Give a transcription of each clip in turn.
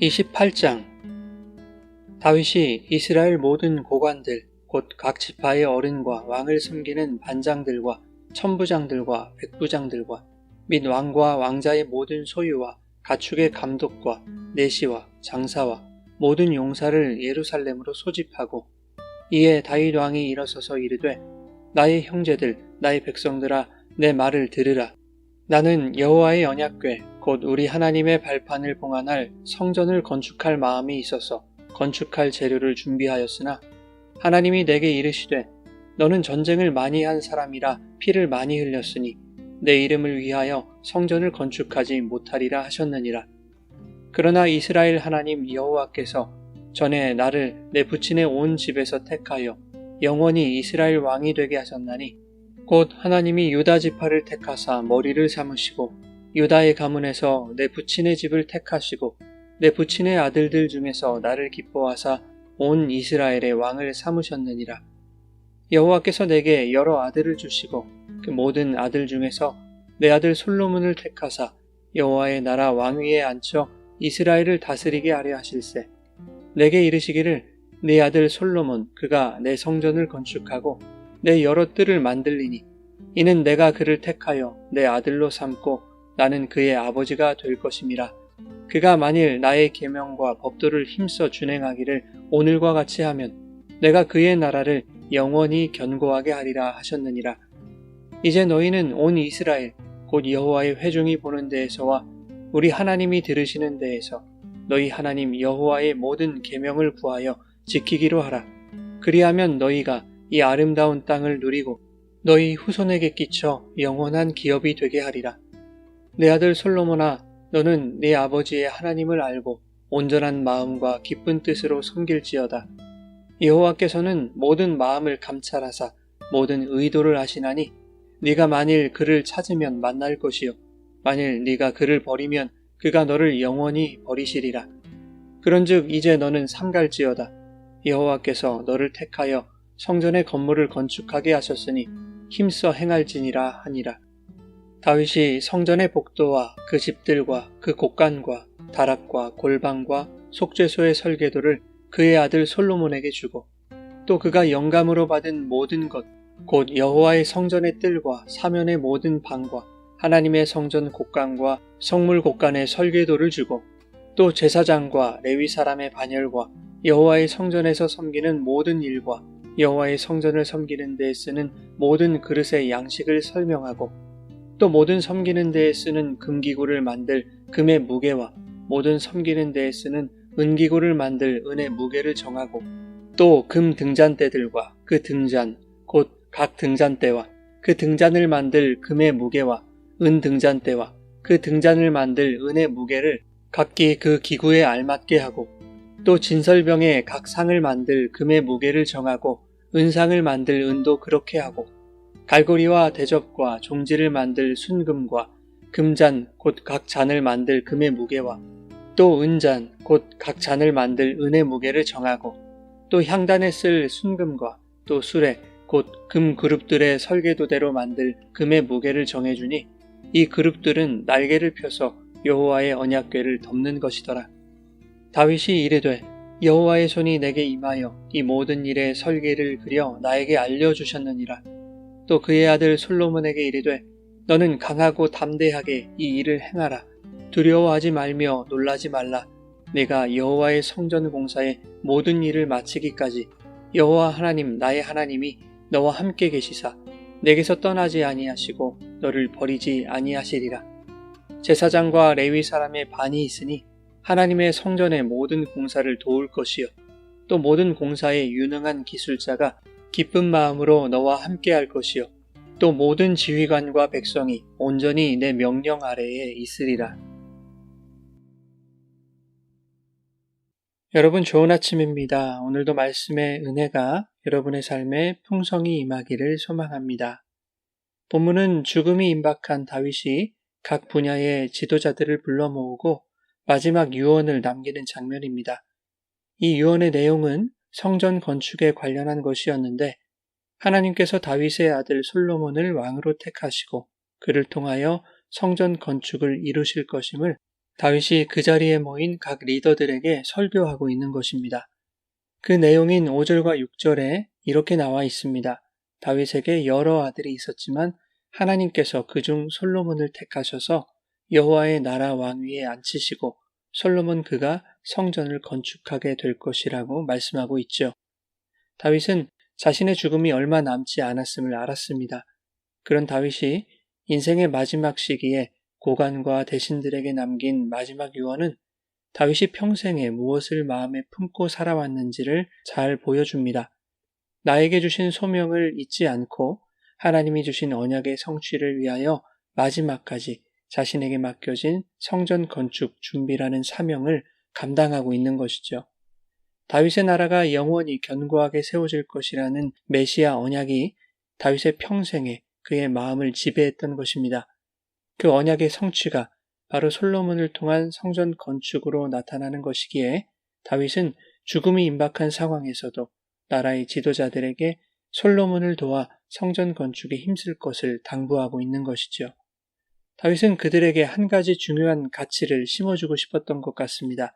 28장 다윗이 이스라엘 모든 고관들 곧 각 지파의 어른과 왕을 섬기는 반장들과 천부장들과 백부장들과 및 왕과 왕자의 모든 소유와 가축의 감독과 내시와 장사와 모든 용사를 예루살렘으로 소집하고 이에 다윗 왕이 일어서서 이르되 나의 형제들 나의 백성들아 내 말을 들으라. 나는 여호와의 언약궤 곧 우리 하나님의 발판을 봉안할 성전을 건축할 마음이 있어서 건축할 재료를 준비하였으나 하나님이 내게 이르시되 너는 전쟁을 많이 한 사람이라 피를 많이 흘렸으니 내 이름을 위하여 성전을 건축하지 못하리라 하셨느니라. 그러나 이스라엘 하나님 여호와께서 전에 나를 내 부친의 온 집에서 택하여 영원히 이스라엘 왕이 되게 하셨나니 곧 하나님이 유다 지파를 택하사 머리를 삼으시고 유다의 가문에서 내 부친의 집을 택하시고 내 부친의 아들들 중에서 나를 기뻐하사 온 이스라엘의 왕을 삼으셨느니라. 여호와께서 내게 여러 아들을 주시고 그 모든 아들 중에서 내 아들 솔로몬을 택하사 여호와의 나라 왕위에 앉혀 이스라엘을 다스리게 하려 하실세. 내게 이르시기를 네 아들 솔로몬 그가 내 성전을 건축하고 내 여러 뜰을 만들리니 이는 내가 그를 택하여 내 아들로 삼고 나는 그의 아버지가 될 것임이라. 그가 만일 나의 계명과 법도를 힘써 준행하기를 오늘과 같이 하면 내가 그의 나라를 영원히 견고하게 하리라 하셨느니라. 이제 너희는 온 이스라엘 곧 여호와의 회중이 보는 데에서와 우리 하나님이 들으시는 데에서 너희 하나님 여호와의 모든 계명을 구하여 지키기로 하라. 그리하면 너희가 이 아름다운 땅을 누리고 너희 후손에게 끼쳐 영원한 기업이 되게 하리라. 내 아들 솔로몬아 너는 네 아버지의 하나님을 알고 온전한 마음과 기쁜 뜻으로 섬길지어다. 여호와께서는 모든 마음을 감찰하사 모든 의도를 아시나니 네가 만일 그를 찾으면 만날 것이요 만일 네가 그를 버리면 그가 너를 영원히 버리시리라. 그런즉 이제 너는 삼갈지어다. 여호와께서 너를 택하여 성전의 건물을 건축하게 하셨으니 힘써 행할지니라 하니라. 다윗이 성전의 복도와 그 집들과 그 곡간과 다락과 골방과 속죄소의 설계도를 그의 아들 솔로몬에게 주고 또 그가 영감으로 받은 모든 것 곧 여호와의 성전의 뜰과 사면의 모든 방과 하나님의 성전 곡간과 성물 곡간의 설계도를 주고 또 제사장과 레위 사람의 반열과 여호와의 성전에서 섬기는 모든 일과 여호와의 성전을 섬기는 데에 쓰는 모든 그릇의 양식을 설명하고 또 모든 섬기는 데에 쓰는 금기구를 만들 금의 무게와 모든 섬기는 데에 쓰는 은기구를 만들 은의 무게를 정하고 또 금 등잔대들과 그 등잔 곧 각 등잔대와 그 등잔을 만들 금의 무게와 은 등잔대와 그 등잔을 만들 은의 무게를 각기 그 기구에 알맞게 하고 또 진설병에 각 상을 만들 금의 무게를 정하고 은상을 만들 은도 그렇게 하고 갈고리와 대접과 종지를 만들 순금과 금잔 곧 각 잔을 만들 금의 무게와 또 은잔 곧 각 잔을 만들 은의 무게를 정하고 또 향단에 쓸 순금과 또 수레 곧 금 그룹들의 설계도대로 만들 금의 무게를 정해주니 이 그룹들은 날개를 펴서 여호와의 언약궤를 덮는 것이더라. 다윗이 이르되 여호와의 손이 내게 임하여 이 모든 일의 설계를 그려 나에게 알려주셨느니라. 또 그의 아들 솔로몬에게 이르되 너는 강하고 담대하게 이 일을 행하라. 두려워하지 말며 놀라지 말라. 내가 여호와의 성전 공사의 모든 일을 마치기까지 여호와 하나님 나의 하나님이 너와 함께 계시사 내게서 떠나지 아니하시고 너를 버리지 아니하시리라. 제사장과 레위 사람의 반이 있으니 하나님의 성전의 모든 공사를 도울 것이요 또 모든 공사에 유능한 기술자가 기쁜 마음으로 너와 함께 할 것이요 또 모든 지휘관과 백성이 온전히 내 명령 아래에 있으리라. 여러분 좋은 아침입니다. 오늘도 말씀의 은혜가 여러분의 삶에 풍성히 임하기를 소망합니다. 본문은 죽음이 임박한 다윗이 각 분야의 지도자들을 불러 모으고 마지막 유언을 남기는 장면입니다. 이 유언의 내용은 성전 건축에 관련한 것이었는데 하나님께서 다윗의 아들 솔로몬을 왕으로 택하시고 그를 통하여 성전 건축을 이루실 것임을 다윗이 그 자리에 모인 각 리더들에게 설교하고 있는 것입니다. 그 내용인 5절과 6절에 이렇게 나와 있습니다. 다윗에게 여러 아들이 있었지만 하나님께서 그중 솔로몬을 택하셔서 여호와의 나라 왕위에 앉히시고 솔로몬 그가 성전을 건축하게 될 것이라고 말씀하고 있죠. 다윗은 자신의 죽음이 얼마 남지 않았음을 알았습니다. 그런 다윗이 인생의 마지막 시기에 고관과 대신들에게 남긴 마지막 유언은 다윗이 평생에 무엇을 마음에 품고 살아왔는지를 잘 보여줍니다. 나에게 주신 소명을 잊지 않고 하나님이 주신 언약의 성취를 위하여 마지막까지 자신에게 맡겨진 성전 건축 준비라는 사명을 감당하고 있는 것이죠. 다윗의 나라가 영원히 견고하게 세워질 것이라는 메시아 언약이 다윗의 평생에 그의 마음을 지배했던 것입니다. 그 언약의 성취가 바로 솔로몬을 통한 성전 건축으로 나타나는 것이기에 다윗은 죽음이 임박한 상황에서도 나라의 지도자들에게 솔로몬을 도와 성전 건축에 힘쓸 것을 당부하고 있는 것이죠. 다윗은 그들에게 한 가지 중요한 가치를 심어주고 싶었던 것 같습니다.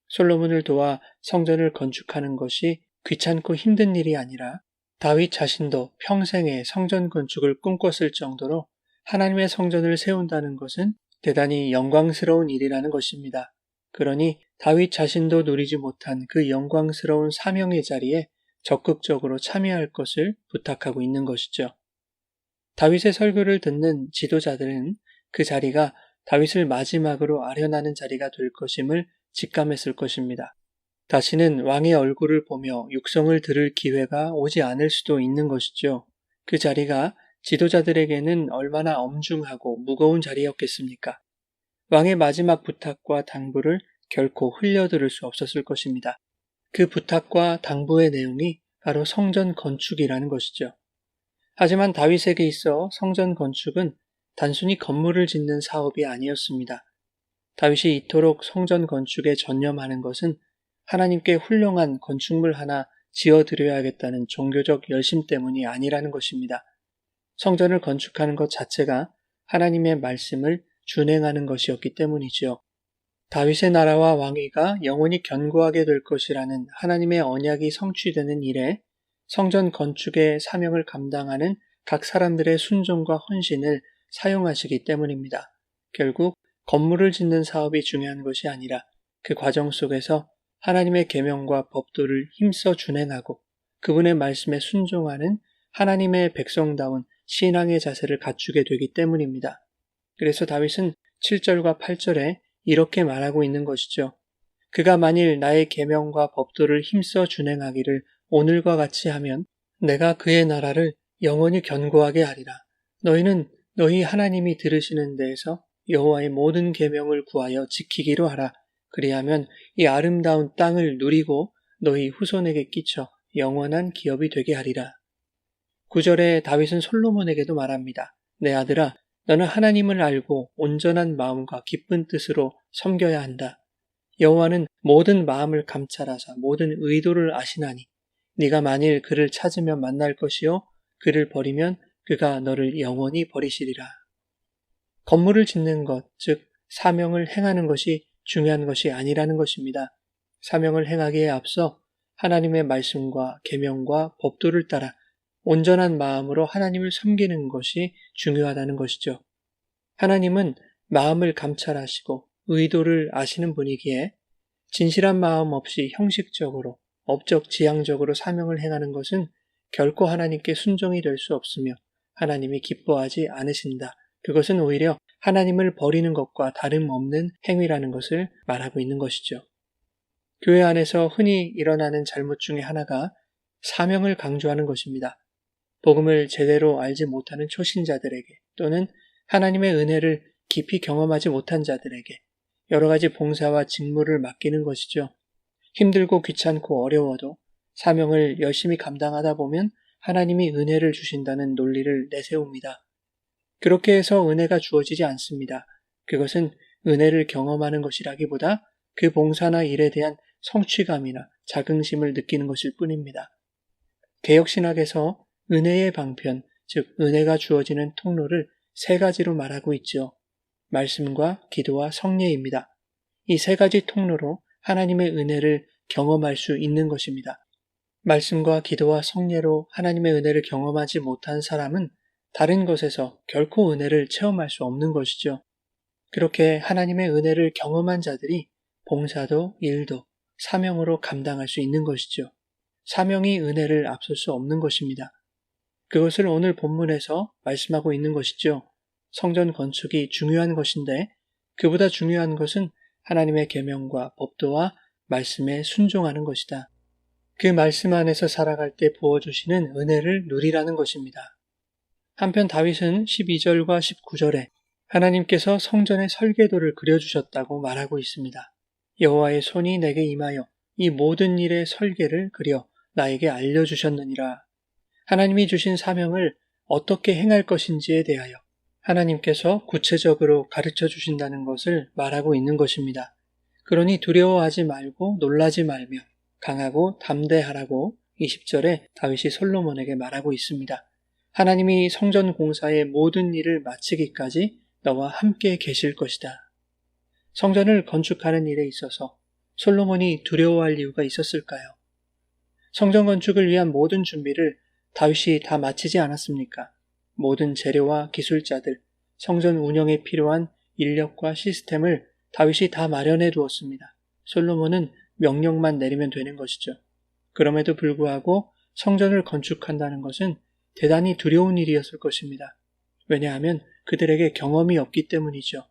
솔로몬을 도와 성전을 건축하는 것이 귀찮고 힘든 일이 아니라 다윗 자신도 평생에 성전 건축을 꿈꿨을 정도로 하나님의 성전을 세운다는 것은 대단히 영광스러운 일이라는 것입니다. 그러니 다윗 자신도 누리지 못한 그 영광스러운 사명의 자리에 적극적으로 참여할 것을 부탁하고 있는 것이죠. 다윗의 설교를 듣는 지도자들은 그 자리가 다윗을 마지막으로 아련하는 자리가 될 것임을 직감했을 것입니다. 다시는 왕의 얼굴을 보며 육성을 들을 기회가 오지 않을 수도 있는 것이죠. 그 자리가 지도자들에게는 얼마나 엄중하고 무거운 자리였겠습니까? 왕의 마지막 부탁과 당부를 결코 흘려들을 수 없었을 것입니다. 그 부탁과 당부의 내용이 바로 성전 건축이라는 것이죠. 하지만 다윗에게 있어 성전 건축은 단순히 건물을 짓는 사업이 아니었습니다. 다윗이 이토록 성전 건축에 전념하는 것은 하나님께 훌륭한 건축물 하나 지어드려야겠다는 종교적 열심 때문이 아니라는 것입니다. 성전을 건축하는 것 자체가 하나님의 말씀을 준행하는 것이었기 때문이지요. 다윗의 나라와 왕위가 영원히 견고하게 될 것이라는 하나님의 언약이 성취되는 일에 성전 건축의 사명을 감당하는 각 사람들의 순종과 헌신을 사용하시기 때문입니다. 결국 건물을 짓는 사업이 중요한 것이 아니라 그 과정 속에서 하나님의 계명과 법도를 힘써 준행하고 그분의 말씀에 순종하는 하나님의 백성다운 신앙의 자세를 갖추게 되기 때문입니다. 그래서 다윗은 7절과 8절에 이렇게 말하고 있는 것이죠. 그가 만일 나의 계명과 법도를 힘써 준행하기를 오늘과 같이 하면 내가 그의 나라를 영원히 견고하게 하리라. 너희는 너희 하나님이 들으시는 데에서 여호와의 모든 계명을 구하여 지키기로 하라. 그리하면 이 아름다운 땅을 누리고 너희 후손에게 끼쳐 영원한 기업이 되게 하리라. 9절에 다윗은 솔로몬에게도 말합니다. 내 아들아, 너는 하나님을 알고 온전한 마음과 기쁜 뜻으로 섬겨야 한다. 여호와는 모든 마음을 감찰하사 모든 의도를 아시나니 네가 만일 그를 찾으면 만날 것이요 그를 버리면 그가 너를 영원히 버리시리라. 건물을 짓는 것, 즉 사명을 행하는 것이 중요한 것이 아니라는 것입니다. 사명을 행하기에 앞서 하나님의 말씀과 계명과 법도를 따라 온전한 마음으로 하나님을 섬기는 것이 중요하다는 것이죠. 하나님은 마음을 감찰하시고 의도를 아시는 분이기에 진실한 마음 없이 형식적으로 업적 지향적으로 사명을 행하는 것은 결코 하나님께 순종이 될 수 없으며 하나님이 기뻐하지 않으신다. 그것은 오히려 하나님을 버리는 것과 다름없는 행위라는 것을 말하고 있는 것이죠. 교회 안에서 흔히 일어나는 잘못 중에 하나가 사명을 강조하는 것입니다. 복음을 제대로 알지 못하는 초신자들에게 또는 하나님의 은혜를 깊이 경험하지 못한 자들에게 여러 가지 봉사와 직무를 맡기는 것이죠. 힘들고 귀찮고 어려워도 사명을 열심히 감당하다 보면 하나님이 은혜를 주신다는 논리를 내세웁니다. 그렇게 해서 은혜가 주어지지 않습니다. 그것은 은혜를 경험하는 것이라기보다 그 봉사나 일에 대한 성취감이나 자긍심을 느끼는 것일 뿐입니다. 개혁신학에서 은혜의 방편, 즉 은혜가 주어지는 통로를 세 가지로 말하고 있죠. 말씀과 기도와 성례입니다. 이 세 가지 통로로 하나님의 은혜를 경험할 수 있는 것입니다. 말씀과 기도와 성례로 하나님의 은혜를 경험하지 못한 사람은 다른 것에서 결코 은혜를 체험할 수 없는 것이죠. 그렇게 하나님의 은혜를 경험한 자들이 봉사도 일도 사명으로 감당할 수 있는 것이죠. 사명이 은혜를 앞설 수 없는 것입니다. 그것을 오늘 본문에서 말씀하고 있는 것이죠. 성전 건축이 중요한 것인데 그보다 중요한 것은 하나님의 계명과 법도와 말씀에 순종하는 것이다. 그 말씀 안에서 살아갈 때 부어주시는 은혜를 누리라는 것입니다. 한편 다윗은 12절과 19절에 하나님께서 성전의 설계도를 그려주셨다고 말하고 있습니다. 여호와의 손이 내게 임하여 이 모든 일의 설계를 그려 나에게 알려주셨느니라. 하나님이 주신 사명을 어떻게 행할 것인지에 대하여 하나님께서 구체적으로 가르쳐 주신다는 것을 말하고 있는 것입니다. 그러니 두려워하지 말고 놀라지 말며 강하고 담대하라고 20절에 다윗이 솔로몬에게 말하고 있습니다. 하나님이 성전 공사의 모든 일을 마치기까지 너와 함께 계실 것이다. 성전을 건축하는 일에 있어서 솔로몬이 두려워할 이유가 있었을까요? 성전 건축을 위한 모든 준비를 다윗이 다 마치지 않았습니까? 모든 재료와 기술자들, 성전 운영에 필요한 인력과 시스템을 다윗이 다 마련해 두었습니다. 솔로몬은 명령만 내리면 되는 것이죠. 그럼에도 불구하고 성전을 건축한다는 것은 대단히 두려운 일이었을 것입니다. 왜냐하면 그들에게 경험이 없기 때문이죠.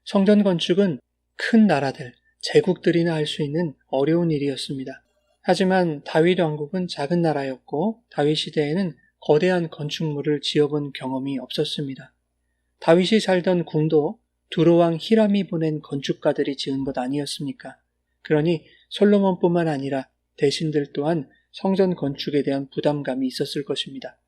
성전 건축은 큰 나라들, 제국들이나 할 수 있는 어려운 일이었습니다. 하지만 다윗 왕국은 작은 나라였고 다윗 시대에는 거대한 건축물을 지어본 경험이 없었습니다. 다윗이 살던 궁도 두로왕 히람이 보낸 건축가들이 지은 것 아니었습니까? 그러니 솔로몬뿐만 아니라 대신들 또한 성전 건축에 대한 부담감이 있었을 것입니다.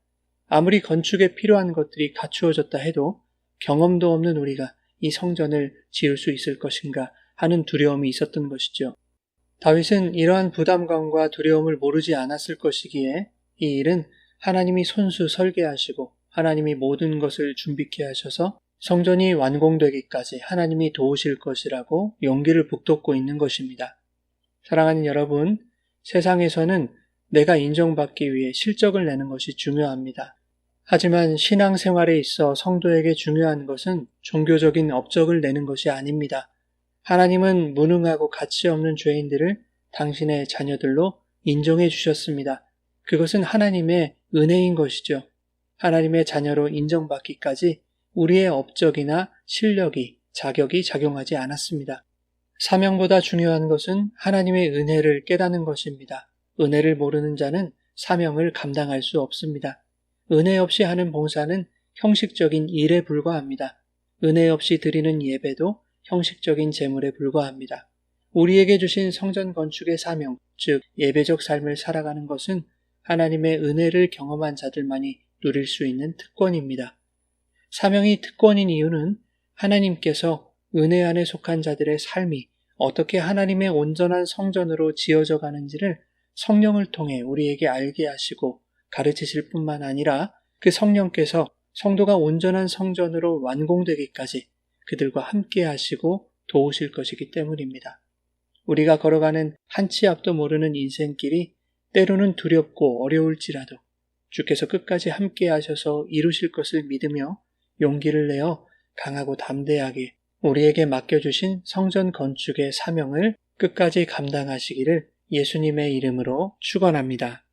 아무리 건축에 필요한 것들이 갖추어졌다 해도 경험도 없는 우리가 이 성전을 지을 수 있을 것인가 하는 두려움이 있었던 것이죠. 다윗은 이러한 부담감과 두려움을 모르지 않았을 것이기에 이 일은 하나님이 손수 설계하시고 하나님이 모든 것을 준비케 하셔서 성전이 완공되기까지 하나님이 도우실 것이라고 용기를 북돋고 있는 것입니다. 사랑하는 여러분, 세상에서는 내가 인정받기 위해 실적을 내는 것이 중요합니다. 하지만 신앙생활에 있어 성도에게 중요한 것은 종교적인 업적을 내는 것이 아닙니다. 하나님은 무능하고 가치 없는 죄인들을 당신의 자녀들로 인정해 주셨습니다. 그것은 하나님의 은혜인 것이죠. 하나님의 자녀로 인정받기까지 우리의 업적이나 실력이, 자격이 작용하지 않았습니다. 사명보다 중요한 것은 하나님의 은혜를 깨닫는 것입니다. 은혜를 모르는 자는 사명을 감당할 수 없습니다. 은혜 없이 하는 봉사는 형식적인 일에 불과합니다. 은혜 없이 드리는 예배도 형식적인 제물에 불과합니다. 우리에게 주신 성전 건축의 사명, 즉 예배적 삶을 살아가는 것은 하나님의 은혜를 경험한 자들만이 누릴 수 있는 특권입니다. 사명이 특권인 이유는 하나님께서 은혜 안에 속한 자들의 삶이 어떻게 하나님의 온전한 성전으로 지어져 가는지를 성령을 통해 우리에게 알게 하시고 가르치실 뿐만 아니라 그 성령께서 성도가 온전한 성전으로 완공되기까지 그들과 함께 하시고 도우실 것이기 때문입니다. 우리가 걸어가는 한 치 앞도 모르는 인생길이 때로는 두렵고 어려울지라도 주께서 끝까지 함께 하셔서 이루실 것을 믿으며 용기를 내어 강하고 담대하게 우리에게 맡겨주신 성전 건축의 사명을 끝까지 감당하시기를 예수님의 이름으로 축원합니다.